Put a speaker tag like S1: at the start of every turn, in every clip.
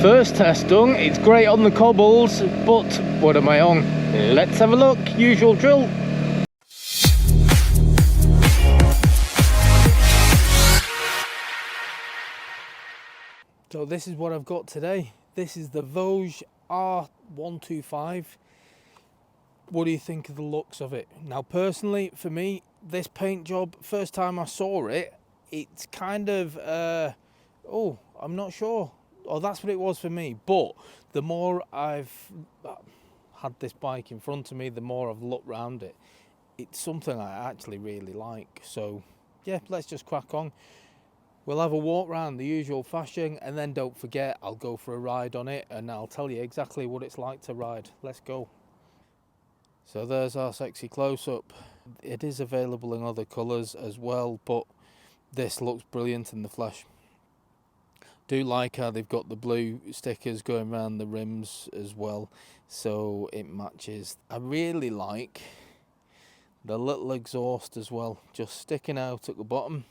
S1: First test done. It's great on the cobbles, but what am I on? Let's have a look. Usual drill. So this is what I've got today. This is the Voge R125. What do you think of the looks of it? Now personally, for me, this paint job, first time I saw it, it's kind of, oh, I'm not sure. Oh, that's what it was for me. But the more I've had this bike in front of me, the more I've looked around it, it's something I actually really like. So yeah, let's just crack on. We'll have a walk around the usual fashion, and then don't forget, I'll go for a ride on it and I'll tell you exactly what it's like to ride. Let's go. So there's our sexy close-up. It is available in other colours as well, but this looks brilliant in the flesh. Do like how they've got the blue stickers going around the rims as well, so it matches. I really like the little exhaust as well, just sticking out at the bottom.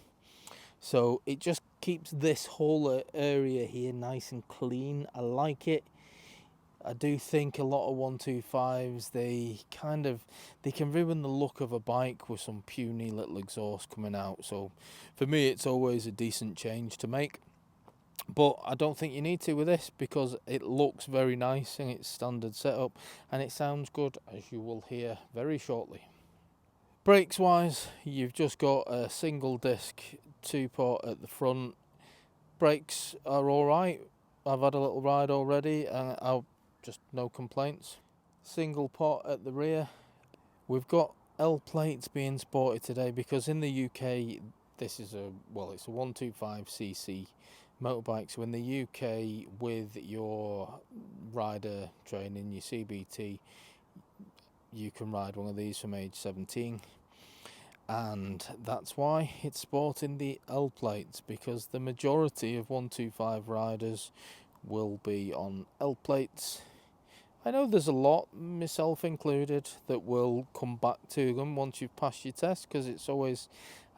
S1: So it just keeps this whole area here nice and clean. I like it. I do think a lot of 125s, they can ruin the look of a bike with some puny little exhaust coming out. So for me, it's always a decent change to make. But I don't think you need to with this, because it looks very nice in its standard setup and it sounds good, as you will hear very shortly. Brakes wise, you've just got a single disc 2-pot at the front. Brakes are alright. I've had a little ride already and I'll just no complaints. Single pot at the rear. We've got L plates being sported today because in the UK this is it's a 125cc motorbike. So in the UK, with your rider training, your CBT, you can ride one of these from age 17. And that's why it's sporting the L plates, because the majority of 125 riders will be on L plates. I know there's a lot, myself included, that will come back to them once you've passed your test, because it's always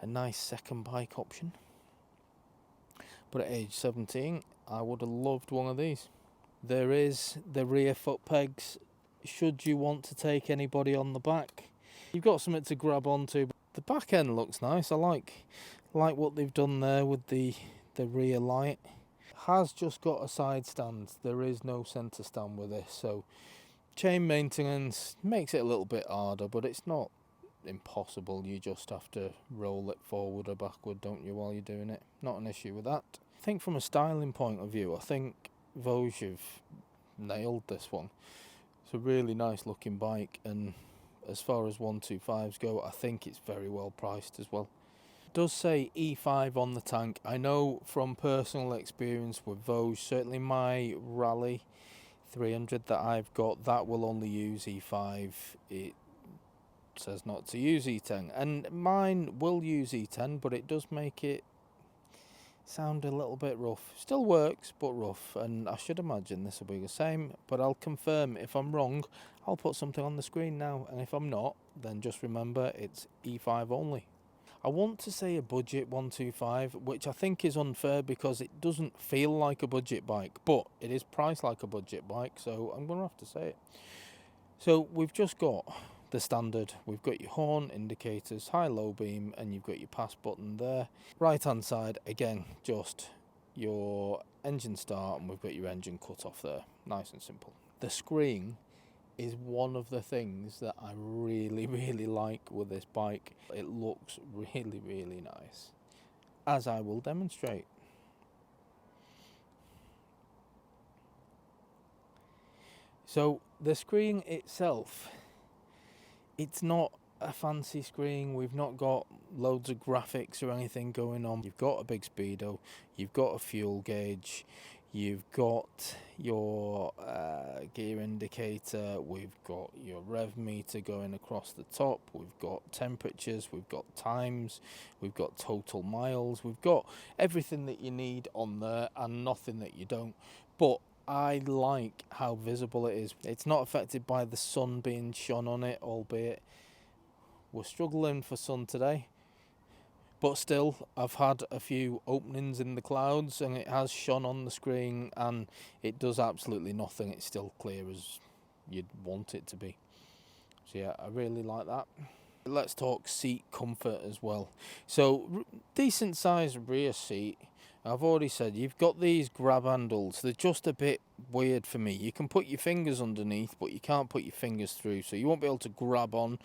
S1: a nice second bike option. But at age 17, I would have loved one of these. There is the rear foot pegs, should you want to take anybody on the back. You've got something to grab onto. The back end looks nice. I like what they've done there with the rear light. Has just got a side stand. There is no centre stand with this, so chain maintenance makes it a little bit harder, but it's not impossible. You just have to roll it forward or backward, don't you, while you're doing it. Not an issue with that. I think from a styling point of view, I think Voge have nailed this one. It's a really nice looking bike, and as far as 125s go, I think it's very well priced as well. It does say E5 on the tank. I know from personal experience with Voge, certainly my Rally 300 that I've got, that will only use E5. It says not to use E10, and mine will use E10, but it does make it sound a little bit rough. Still works, but rough, and I should imagine this will be the same, but I'll confirm. If I'm wrong, I'll put something on the screen now, and if I'm not, then just remember it's E5 only. I want to say a budget 125, which I think is unfair because it doesn't feel like a budget bike, but it is priced like a budget bike, so I'm going to have to say it. So we've just got the standard. We've got your horn, indicators, high-low beam, and you've got your pass button there. Right-hand side, again, just your engine start, and we've got your engine cut off there. Nice and simple. The screen is one of the things that I really, really like with this bike. It looks really, really nice, as I will demonstrate. So the screen itself, it's not a fancy screen. We've not got loads of graphics or anything going on. You've got a big speedo, you've got a fuel gauge, you've got your gear indicator, we've got your rev meter going across the top, we've got temperatures, we've got times, we've got total miles, we've got everything that you need on there and nothing that you don't. But I like how visible it is. It's not affected by the sun being shone on it, albeit we're struggling for sun today. but still I've had a few openings in the clouds and it has shone on the screen, and it does absolutely nothing. It's still clear as you'd want it to be. So yeah, I really like that. Let's talk seat comfort as well. So decent sized rear seat. I've already said you've got these grab handles. They're just a bit weird for me. You can put your fingers underneath, but you can't put your fingers through, so you won't be able to grab on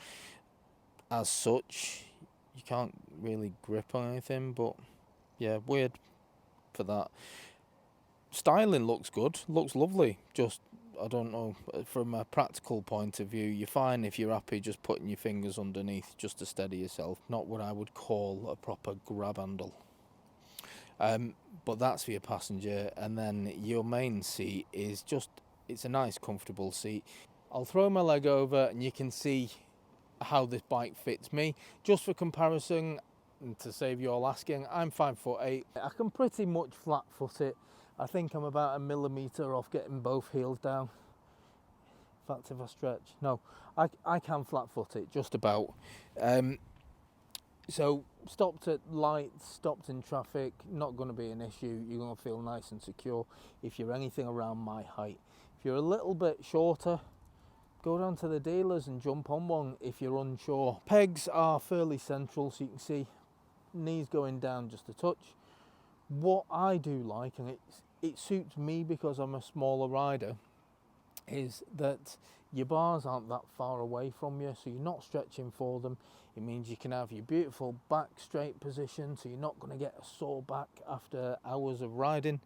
S1: as such. You can't really grip on anything, but yeah, weird for that. Styling looks good, looks lovely. Just, I don't know, from a practical point of view, you're fine if you're happy just putting your fingers underneath just to steady yourself. Not what I would call a proper grab handle. But that's for your passenger, and then your main seat is just, it's a nice comfortable seat. I'll throw my leg over and you can see how this bike fits me. Just for comparison, and to save you all asking, I'm 5'8". I can pretty much flat foot it. I think I'm about a millimetre off getting both heels down. In fact, if I stretch, no, I can flat foot it, just about. So stopped at lights, stopped in traffic, not going to be an issue. You're going to feel nice and secure if you're anything around my height. If you're a little bit shorter, go down to the dealers and jump on one if you're unsure. Pegs are fairly central, so you can see knees going down just a touch. What I do like, and it suits me because I'm a smaller rider, is that your bars aren't that far away from you, so you're not stretching for them. It means you can have your beautiful back straight position, so you're not going to get a sore back after hours of riding.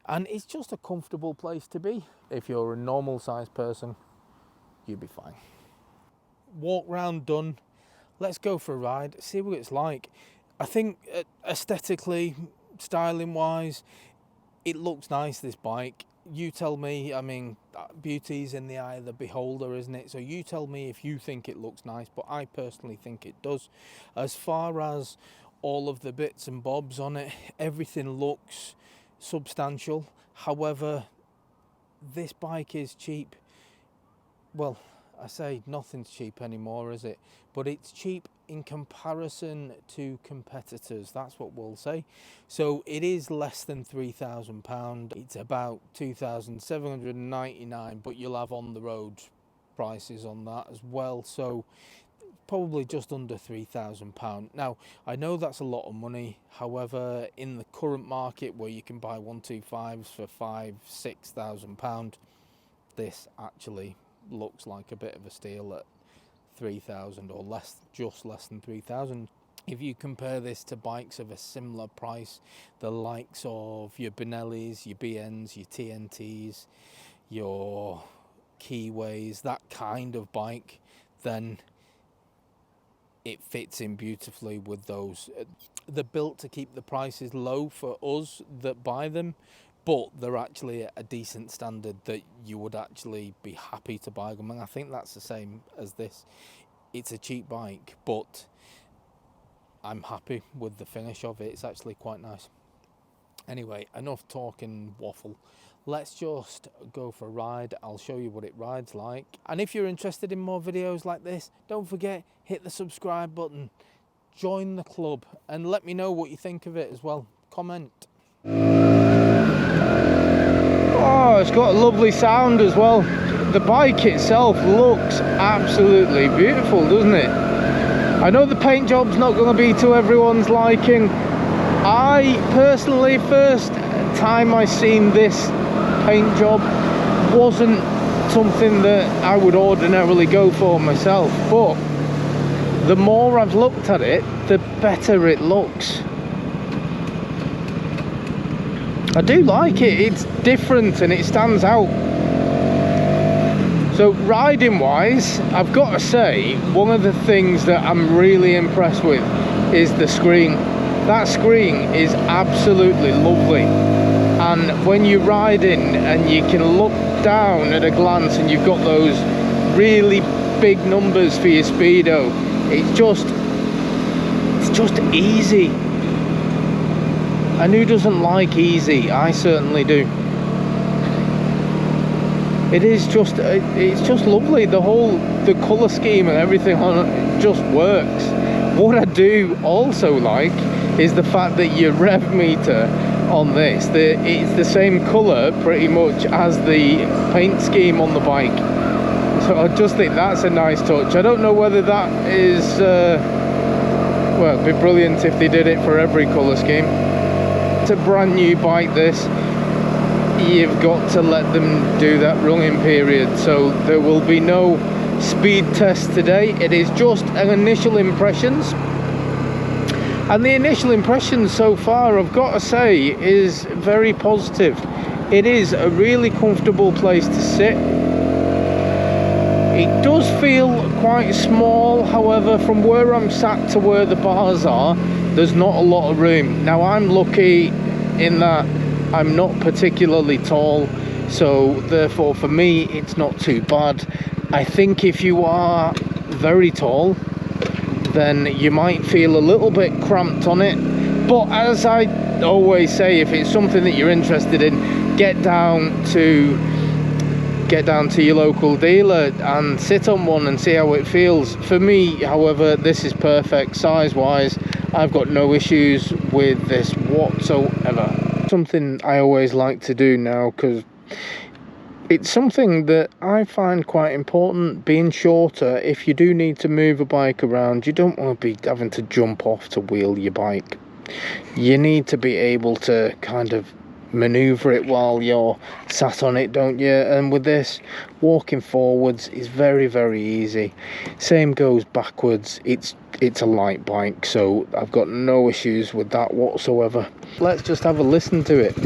S1: And it's just a comfortable place to be. If you're a normal sized person, you'll be fine. Walk round done. Let's go for a ride, see what it's like. I think aesthetically, styling wise, it looks nice, this bike. You tell me. I mean, beauty's in the eye of the beholder, isn't it? So you tell me if you think it looks nice, but I personally think it does. As far as all of the bits and bobs on it, everything looks substantial. However, this bike is cheap. Well, I say nothing's cheap anymore, is it? But it's cheap in comparison to competitors, that's what we'll say. So it is less than £3,000. It's about £2,799, but you'll have on the road prices on that as well, so probably just under £3,000. Now, I know that's a lot of money. However, in the current market where you can buy 125s for £5,000-6,000, this actually looks like a bit of a steal at 3,000 or less, just less than 3,000. If you compare this to bikes of a similar price, the likes of your Benellis, your BNs, your TNTs, your Keyways, that kind of bike, then it fits in beautifully with those. They're built to keep the prices low for us that buy them, but they're actually at a decent standard that you would actually be happy to buy them. And I think that's the same as this. It's a cheap bike, but I'm happy with the finish of it. It's actually quite nice. Anyway, enough talking waffle. Let's just go for a ride. I'll show you what it rides like. And if you're interested in more videos like this, don't forget, hit the subscribe button, join the club, and let me know what you think of it as well. Comment. Oh, it's got a lovely sound as well. The bike itself looks absolutely beautiful, doesn't it? I know the paint job's not going to be to everyone's liking. I personally, first time I seen this paint job, wasn't something that I would ordinarily go for myself, but the more I've looked at it, the better it looks. I do like it. It's different and it stands out. So riding wise, I've got to say, one of the things that I'm really impressed with is the screen. That screen is absolutely lovely, and when you're riding and you can look down at a glance and you've got those really big numbers for your speedo, it's just easy. And who doesn't like easy? I certainly do. It's just lovely. The colour scheme and everything on it just works. What I do also like is the fact that your rev meter on this, it's the same colour pretty much as the paint scheme on the bike. So I just think that's a nice touch. I don't know whether that is, well, it'd be brilliant if they did it for every colour scheme. It's a brand new bike, this. You've got to let them do that running period, so there will be no speed test today. It is just an initial impressions, and the initial impressions so far, I've got to say, is very positive. It is a really comfortable place to sit. It does feel quite small, however, from where I'm sat to where the bars are, there's not a lot of room. Now, I'm lucky in that I'm not particularly tall, so therefore for me it's not too bad. I think if you are very tall, then you might feel a little bit cramped on it, but as I always say, if it's something that you're interested in, get down to your local dealer and sit on one and see how it feels. For me, however, this is perfect size wise. I've got no issues with this whatsoever. Something I always like to do now, because it's something that I find quite important, being shorter. If you do need to move a bike around, you don't want to be having to jump off to wheel your bike. You need to be able to kind of maneuver it while you're sat on it, don't you? And with this, walking forwards is very, very easy. Same goes backwards. It's a light bike, so I've got no issues with that whatsoever. Let's just have a listen to it.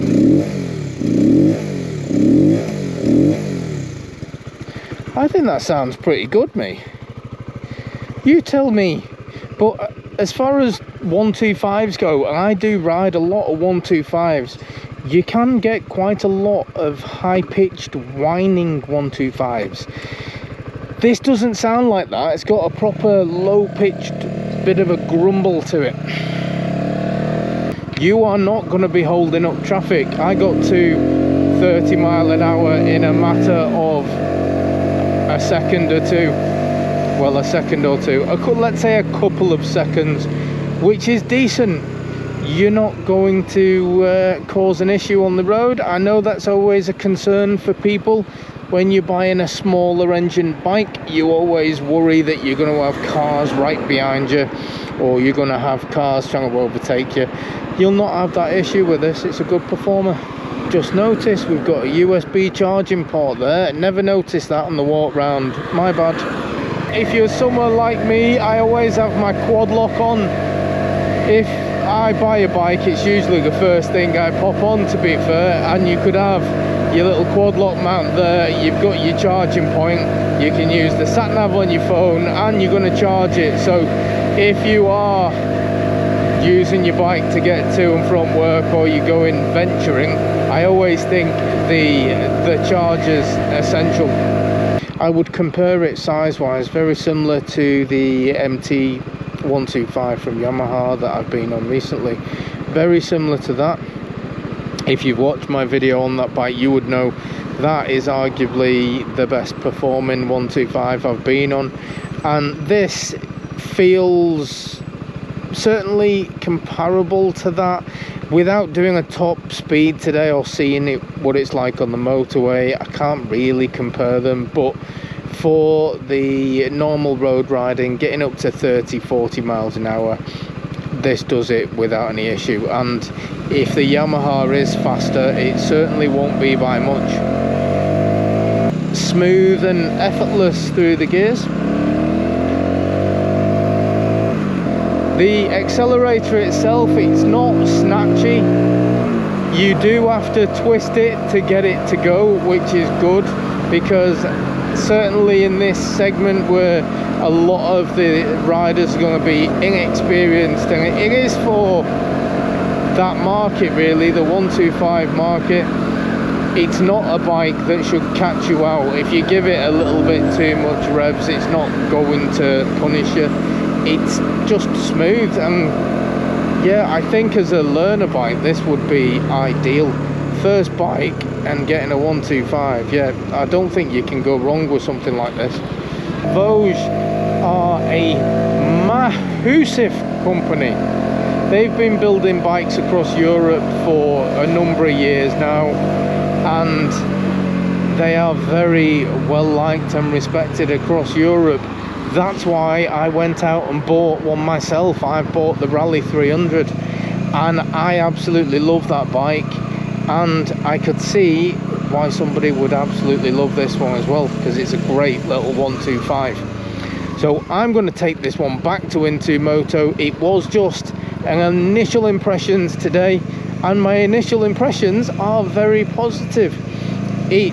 S1: I think that sounds pretty good, mate. You tell me. But as far as 125s go, and I do ride a lot of 125s, you can get quite a lot of high-pitched whining 125s. This doesn't sound like that. It's got a proper low-pitched bit of a grumble to it. You are not going to be holding up traffic. I got to 30 mile an hour in a matter of a second or two. Well, a second or two. Let's say a couple of seconds, which is decent. You're not going to cause an issue on the road. I know that's always a concern for people. When you're buying a smaller engine bike, you always worry that you're going to have cars right behind you, or you're going to have cars trying to overtake you. You'll not have that issue with this. It's a good performer. Just noticed we've got a USB charging port there. Never noticed that on the walk round. My bad. If you're someone like me, I always have my quad lock on. If I buy a bike, it's usually the first thing I pop on, to be fair, and you could have your little quad lock mount there. You've got your charging point. You can use the sat nav on your phone, and you're going to charge it. So if you are using your bike to get to and from work, or you're going venturing, I always think the charger's essential. I would compare it size-wise, very similar to the MT125 from Yamaha that I've been on recently. Very similar to that. If you've watched my video on that bike, you would know that is arguably the best performing 125 I've been on. And this feels certainly comparable to that. Without doing a top speed today or seeing it what it's like on the motorway, I can't really compare them, but for the normal road riding, getting up to 30-40 miles an hour, this does it without any issue. And if the Yamaha is faster, it certainly won't be by much. Smooth and effortless through the gears. The accelerator itself, it's not snatchy. You do have to twist it to get it to go, which is good, because certainly in this segment where a lot of the riders are going to be inexperienced, and it is for that market really, the 125 market, it's not a bike that should catch you out. If you give it a little bit too much revs, it's not going to punish you. It's just smooth, and yeah, I think as a learner bike this would be ideal. First bike and getting a 125, yeah, I don't think you can go wrong with something like this. Voge are a Husif company. They've been building bikes across Europe for a number of years now, and they are very well liked and respected across Europe. That's why I went out and bought one myself. I bought the Rally 300, and I absolutely love that bike, and I could see why somebody would absolutely love this one as well, because it's a great little 125. So I'm going to take this one back to Moto. It was just an initial impressions today, and my initial impressions are very positive. It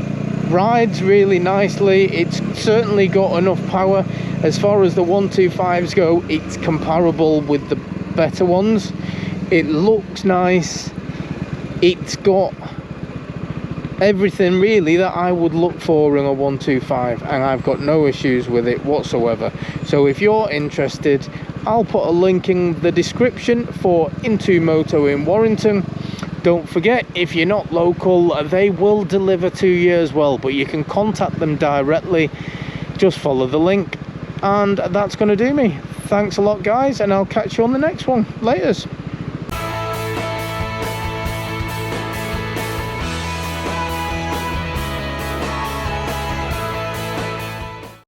S1: rides really nicely. It's certainly got enough power. As far as the 125s go, it's comparable with the better ones. It looks nice. It's got everything really that I would look for in a 125, and I've got no issues with it whatsoever. So if you're interested, I'll put a link in the description for Moto in Warrington. Don't forget, if you're not local, they will deliver to you as well, but you can contact them directly. Just follow the link, and that's going to do me. Thanks a lot, guys, and I'll catch you on the next one. Laters.